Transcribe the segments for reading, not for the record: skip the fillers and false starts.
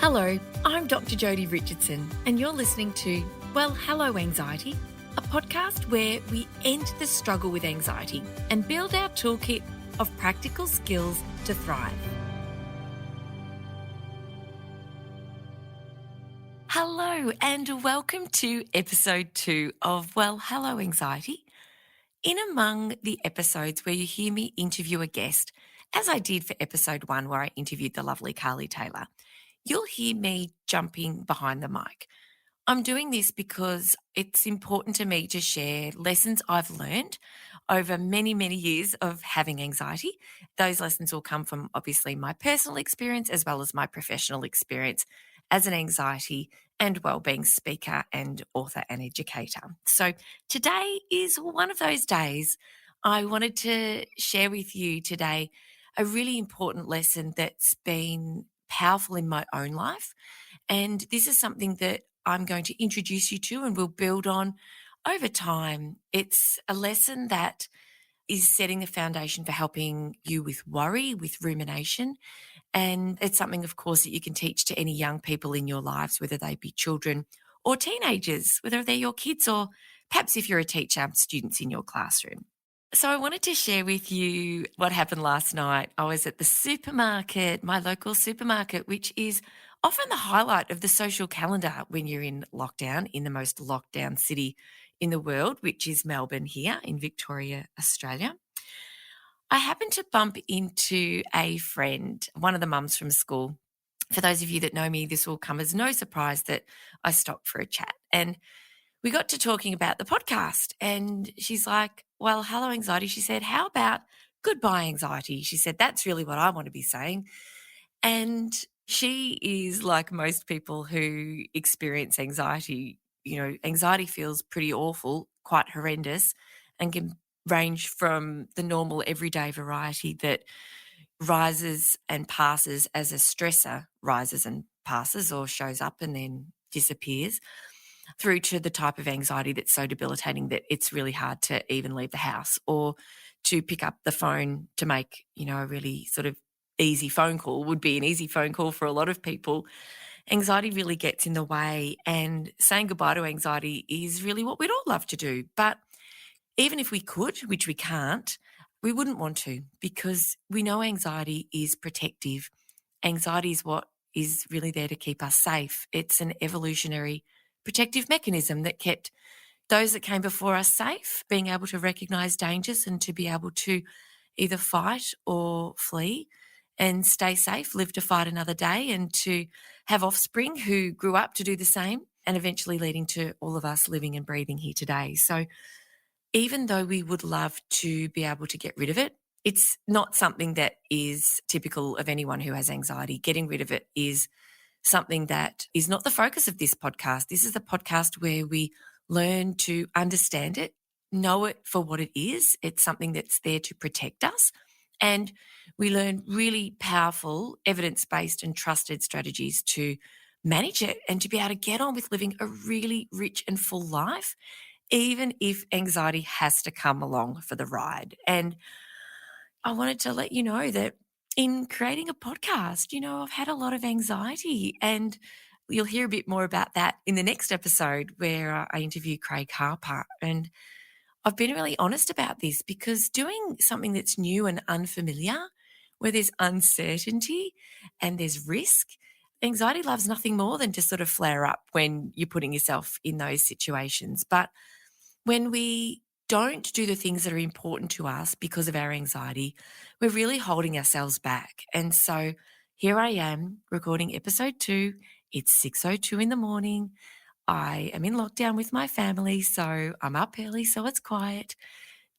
Hello, I'm Dr Jodi Richardson, and you're listening to Well, Hello Anxiety, a podcast where we end the struggle with anxiety and build our toolkit of practical skills to thrive. Hello, and welcome to episode 2 of Well, Hello Anxiety. In among the episodes where you hear me interview a guest, as I did for episode 1 where I interviewed the lovely Carly Taylor, you'll hear me jumping behind the mic. I'm doing this because it's important to me to share lessons I've learned over many, many years of having anxiety. Those lessons will come from obviously my personal experience as well as my professional experience as an anxiety and wellbeing speaker and author and educator. So today is one of those days. I wanted to share with you today a really important lesson that's been powerful in my own life. And this is something that I'm going to introduce you to and we'll build on over time. It's a lesson that is setting the foundation for helping you with worry, with rumination. And it's something, of course, that you can teach to any young people in your lives, whether they be children or teenagers, whether they're your kids or perhaps if you're a teacher, students in your classroom. So I wanted to share with you what happened last night. I was at the supermarket, my local supermarket, which is often the highlight of the social calendar when you're in lockdown, in the most lockdown city in the world, which is Melbourne here in Victoria, Australia. I happened to bump into a friend, one of the mums from school. For those of you that know me, this will come as no surprise that I stopped for a chat. And we got to talking about the podcast and she's like, well, hello, anxiety. She said, how about goodbye, anxiety? She said, that's really what I want to be saying. And she is like most people who experience anxiety. You know, anxiety feels pretty awful, quite horrendous, and can range from the normal everyday variety that rises and passes as a stressor, rises and passes or shows up and then disappears, through to the type of anxiety that's so debilitating that it's really hard to even leave the house or to pick up the phone to make, a really sort of easy phone call would be an easy phone call for a lot of people. Anxiety really gets in the way, and saying goodbye to anxiety is really what we'd all love to do. But even if we could, which we can't, we wouldn't want to because we know anxiety is protective. Anxiety is what is really there to keep us safe. It's an evolutionary protective mechanism that kept those that came before us safe, being able to recognize dangers and to be able to either fight or flee and stay safe, live to fight another day, and to have offspring who grew up to do the same, and eventually leading to all of us living and breathing here today. So even though we would love to be able to get rid of it, it's not something that is typical of anyone who has anxiety. Getting rid of it is something that is not the focus of this podcast. This is a podcast where we learn to understand it, know it for what it is. It's something that's there to protect us. And we learn really powerful, evidence-based and trusted strategies to manage it and to be able to get on with living a really rich and full life, even if anxiety has to come along for the ride. And I wanted to let you know that in creating a podcast, I've had a lot of anxiety, and you'll hear a bit more about that in the next episode where I interview Craig Harper. And I've been really honest about this because doing something that's new and unfamiliar, where there's uncertainty and there's risk, anxiety loves nothing more than to sort of flare up when you're putting yourself in those situations. But when we don't do the things that are important to us because of our anxiety, we're really holding ourselves back. And so here I am recording episode 2. It's 6:02 in the morning. I am in lockdown with my family, so I'm up early, so it's quiet.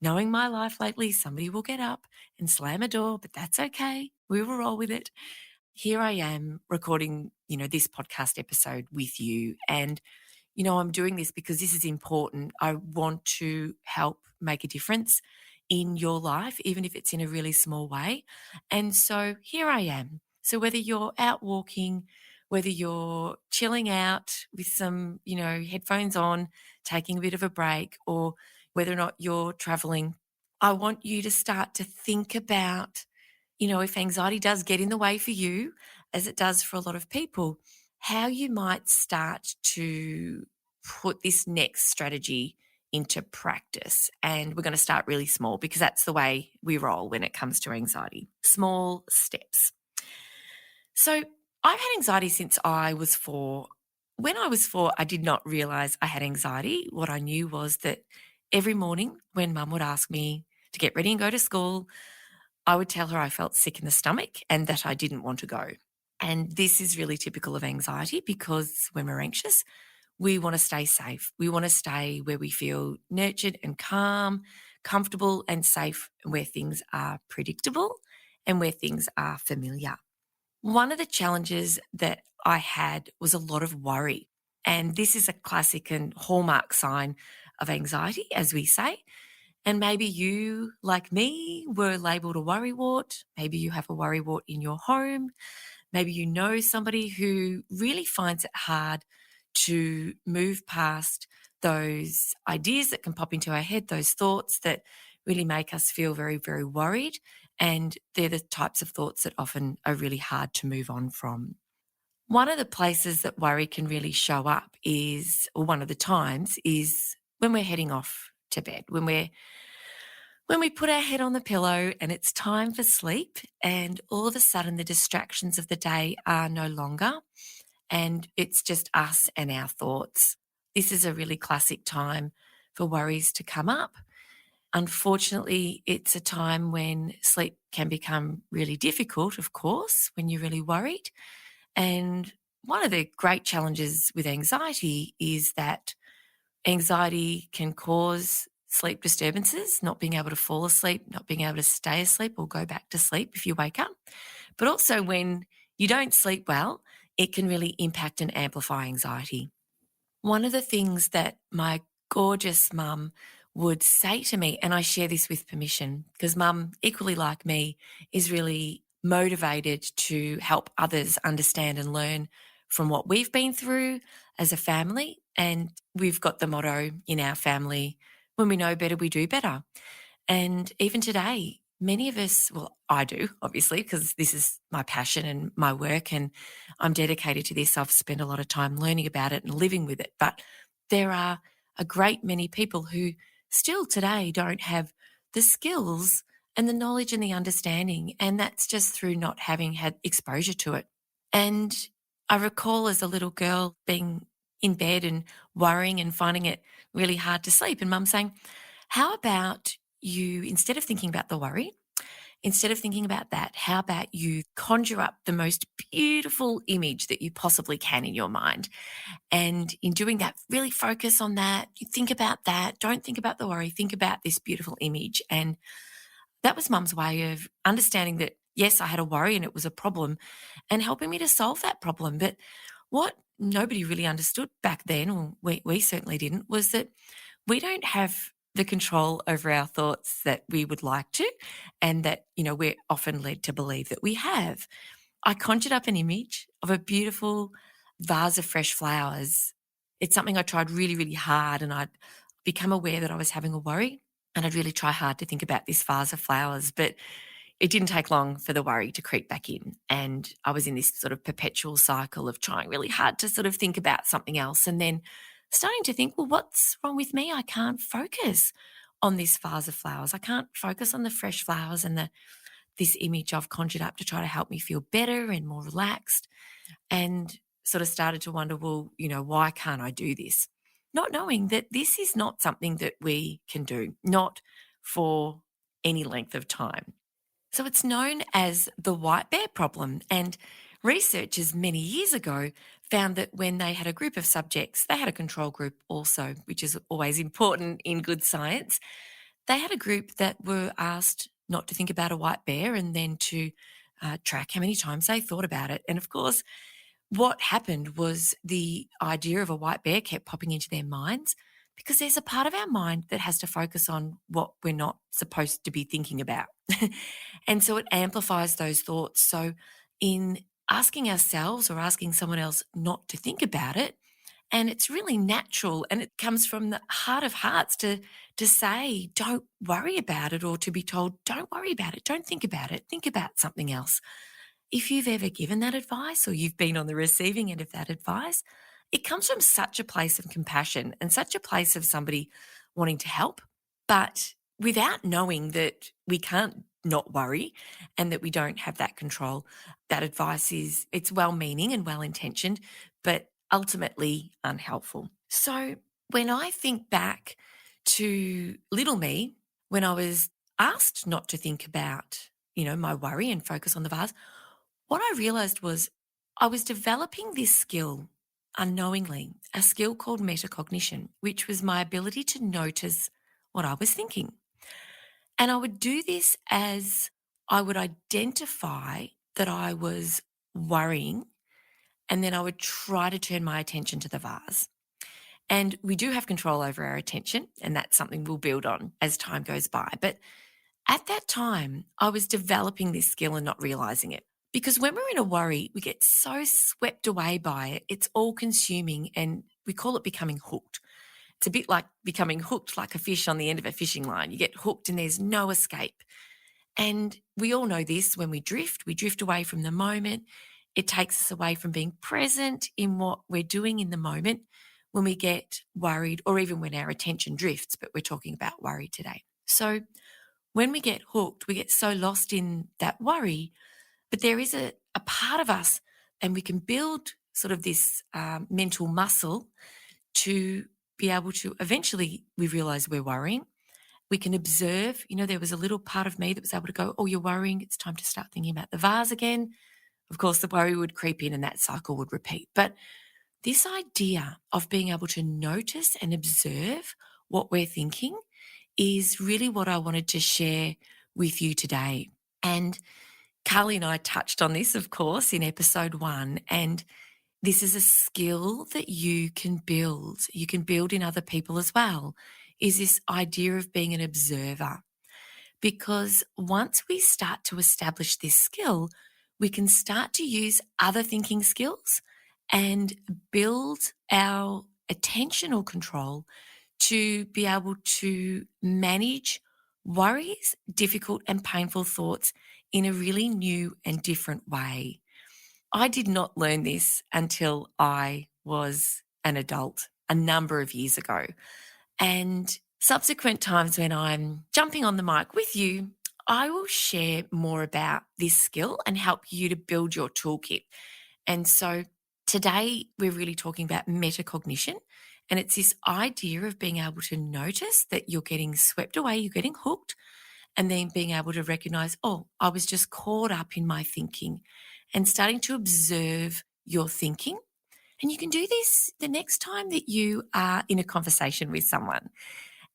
Knowing my life lately, somebody will get up and slam a door, but that's okay. We will roll with it. Here I am recording, this podcast episode with you. And I'm doing this because this is important. I want to help make a difference in your life, even if it's in a really small way. And so here I am. So whether you're out walking, whether you're chilling out with some, headphones on, taking a bit of a break, or whether or not you're traveling, I want you to start to think about, if anxiety does get in the way for you, as it does for a lot of people, how you might start to put this next strategy into practice. And we're going to start really small because that's the way we roll when it comes to anxiety. Small steps. So I've had anxiety since I was 4. When I was 4, I did not realize I had anxiety. What I knew was that every morning when mum would ask me to get ready and go to school, I would tell her I felt sick in the stomach and that I didn't want to go. And this is really typical of anxiety because when we're anxious, we want to stay safe. We want to stay where we feel nurtured and calm, comfortable and safe, where things are predictable and where things are familiar. One of the challenges that I had was a lot of worry. And this is a classic and hallmark sign of anxiety, as we say. And maybe you, like me, were labelled a worrywart. Maybe you have a worrywart in your home. Maybe you know somebody who really finds it hard to move past those ideas that can pop into our head, those thoughts that really make us feel very, very worried. And they're the types of thoughts that often are really hard to move on from. One of the places that worry can really show up is, or one of the times, is when we're heading off to bed, when we put our head on the pillow and it's time for sleep, and all of a sudden the distractions of the day are no longer, and it's just us and our thoughts. This is a really classic time for worries to come up. Unfortunately, it's a time when sleep can become really difficult, of course, when you're really worried. And one of the great challenges with anxiety is that anxiety can cause sleep disturbances, not being able to fall asleep, not being able to stay asleep or go back to sleep if you wake up. But also when you don't sleep well, it can really impact and amplify anxiety. One of the things that my gorgeous mum would say to me, and I share this with permission because mum, equally like me, is really motivated to help others understand and learn from what we've been through as a family. And we've got the motto in our family, when we know better, we do better. And even today, many of us, well, I do, obviously, because this is my passion and my work, and I'm dedicated to this. I've spent a lot of time learning about it and living with it. But there are a great many people who still today don't have the skills and the knowledge and the understanding. And that's just through not having had exposure to it. And I recall as a little girl being in bed and worrying and finding it really hard to sleep. And mum saying, how about you, instead of thinking about the worry, instead of thinking about that, how about you conjure up the most beautiful image that you possibly can in your mind? And in doing that, really focus on that. You think about that. Don't think about the worry. Think about this beautiful image. And that was mum's way of understanding that, yes, I had a worry and it was a problem, and helping me to solve that problem. But what nobody really understood back then, or we certainly didn't, was that we don't have the control over our thoughts that we would like to, and that, we're often led to believe that we have. I conjured up an image of a beautiful vase of fresh flowers. It's something I tried really, really hard, and I'd become aware that I was having a worry, and I'd really try hard to think about this vase of flowers. But it didn't take long for the worry to creep back in. And I was in this sort of perpetual cycle of trying really hard to sort of think about something else, and then starting to think, well, what's wrong with me? I can't focus on this vase of flowers. I can't focus on the fresh flowers and this image I've conjured up to try to help me feel better and more relaxed. And sort of started to wonder, well, why can't I do this? Not knowing that this is not something that we can do, not for any length of time. So it's known as the white bear problem, and researchers many years ago found that when they had a group of subjects, they had a control group also, which is always important in good science. They had a group that were asked not to think about a white bear and then to track how many times they thought about it. And of course, what happened was the idea of a white bear kept popping into their minds because there's a part of our mind that has to focus on what we're not supposed to be thinking about. And so it amplifies those thoughts. So in asking ourselves or asking someone else not to think about it, and it's really natural, and it comes from the heart of hearts to say, don't worry about it, or to be told, don't worry about it, don't think about it, think about something else. if you've ever given that advice or you've been on the receiving end of that advice, it comes from such a place of compassion and such a place of somebody wanting to help, but without knowing that we can't not worry and that we don't have that control. That advice it's well-meaning and well-intentioned, but ultimately unhelpful. So when I think back to little me, when I was asked not to think about, my worry and focus on the vase, what I realized was I was developing this skill unknowingly, a skill called metacognition, which was my ability to notice what I was thinking. And I would do this as I would identify that I was worrying, and then I would try to turn my attention to the vase. And we do have control over our attention, and that's something we'll build on as time goes by. But at that time, I was developing this skill and not realizing it. Because when we're in a worry, we get so swept away by it, it's all consuming, and we call it becoming hooked. It's a bit like becoming hooked like a fish on the end of a fishing line. You get hooked and there's no escape. And we all know this when we drift away from the moment. It takes us away from being present in what we're doing in the moment when we get worried, or even when our attention drifts, but we're talking about worry today. So when we get hooked, we get so lost in that worry, but there is a part of us, and we can build sort of this mental muscle to be able to eventually, we realize we're worrying. We can observe, there was a little part of me that was able to go, oh, you're worrying. It's time to start thinking about the vase again. Of course, the worry would creep in and that cycle would repeat. But this idea of being able to notice and observe what we're thinking is really what I wanted to share with you today. And Carly and I touched on this, of course, in episode 1. And this is a skill that you can build. You can build in other people as well, is this idea of being an observer. Because once we start to establish this skill, we can start to use other thinking skills and build our attentional control to be able to manage worries, difficult and painful thoughts in a really new and different way. I did not learn this until I was an adult a number of years ago. And subsequent times when I'm jumping on the mic with you, I will share more about this skill and help you to build your toolkit. And so today we're really talking about metacognition. And it's this idea of being able to notice that you're getting swept away, you're getting hooked, and then being able to recognize, oh, I was just caught up in my thinking, and starting to observe your thinking. And you can do this the next time that you are in a conversation with someone.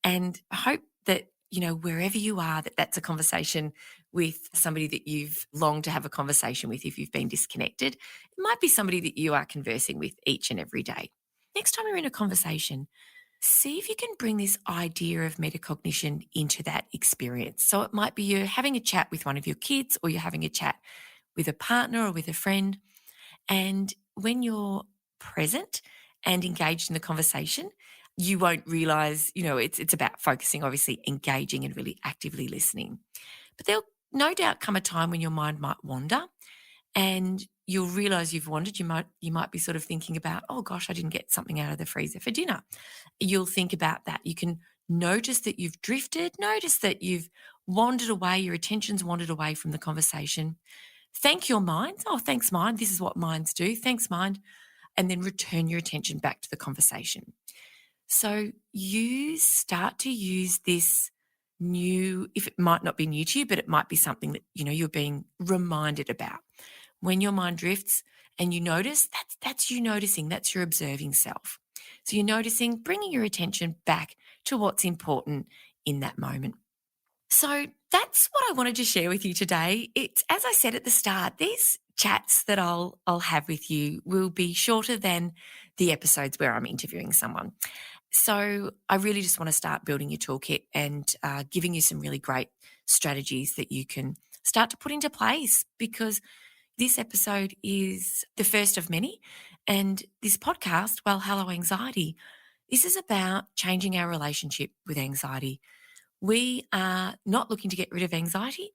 And I hope that, wherever you are, that's a conversation with somebody that you've longed to have a conversation with if you've been disconnected. It might be somebody that you are conversing with each and every day. Next time you're in a conversation, see if you can bring this idea of metacognition into that experience. So it might be you're having a chat with one of your kids, or you're having a chat with a partner or with a friend. And when you're present and engaged in the conversation, you won't realize, it's about focusing, obviously engaging and really actively listening. But there'll no doubt come a time when your mind might wander, and you'll realize you've wandered. You might be sort of thinking about, oh gosh, I didn't get something out of the freezer for dinner. You'll think about that. You can notice that you've drifted, notice that you've wandered away, your attention's wandered away from the conversation. Thank your mind. Oh, thanks, mind. This is what minds do. Thanks, mind. And then return your attention back to the conversation. So you start to use this new, if it might not be new to you, but it might be something that, you're being reminded about. When your mind drifts and you notice, that's you noticing, that's your observing self. So you're noticing, bringing your attention back to what's important in that moment. So that's what I wanted to share with you today. It's, as I said at the start, these chats that I'll have with you will be shorter than the episodes where I'm interviewing someone. So I really just want to start building your toolkit and giving you some really great strategies that you can start to put into place, because this episode is the first of many. And this podcast, Well, Hello Anxiety, this is about changing our relationship with anxiety. We are not looking to get rid of anxiety.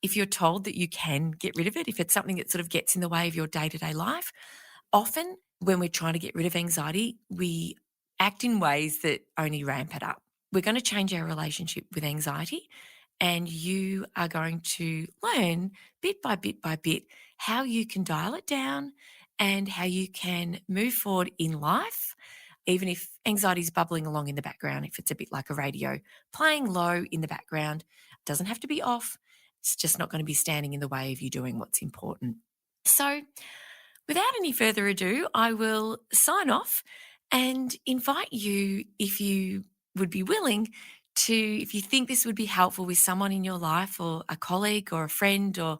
If you're told that you can get rid of it, if it's something that sort of gets in the way of your day-to-day life, often when we're trying to get rid of anxiety, we act in ways that only ramp it up. We're going to change our relationship with anxiety, and you are going to learn bit by bit by bit how you can dial it down and how you can move forward in life, even if anxiety is bubbling along in the background, if it's a bit like a radio playing low in the background. It doesn't have to be off. It's just not going to be standing in the way of you doing what's important. So, without any further ado, I will sign off and invite you, if you would be willing to, if you think this would be helpful with someone in your life or a colleague or a friend or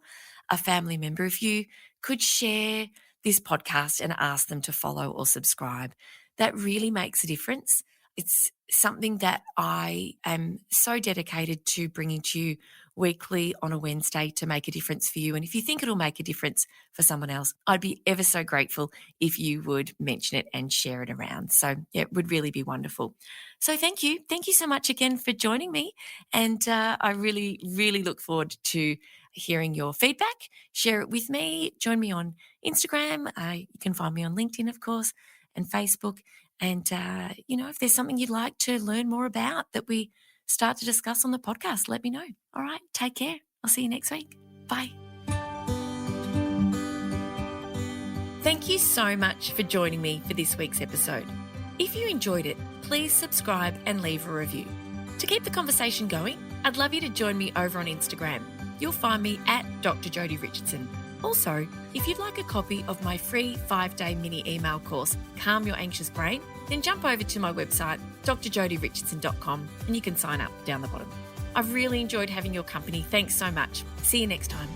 a family member, if you could share this podcast and ask them to follow or subscribe. That really makes a difference. It's something that I am so dedicated to bringing to you weekly on a Wednesday to make a difference for you. And if you think it'll make a difference for someone else, I'd be ever so grateful if you would mention it and share it around. So yeah, it would really be wonderful. So thank you. Thank you so much again for joining me. And I really, really look forward to hearing your feedback. Share it with me. Join me on Instagram. You can find me on LinkedIn, of course, and Facebook. And, if there's something you'd like to learn more about that we start to discuss on the podcast, let me know. All right, take care. I'll see you next week. Bye. Thank you so much for joining me for this week's episode. If you enjoyed it, please subscribe and leave a review. To keep the conversation going, I'd love you to join me over on Instagram. You'll find me at Dr Jodi Richardson. Also, if you'd like a copy of my free 5-day mini email course, Calm Your Anxious Brain, then jump over to my website, drjodirichardson.com, and you can sign up down the bottom. I've really enjoyed having your company. Thanks so much. See you next time.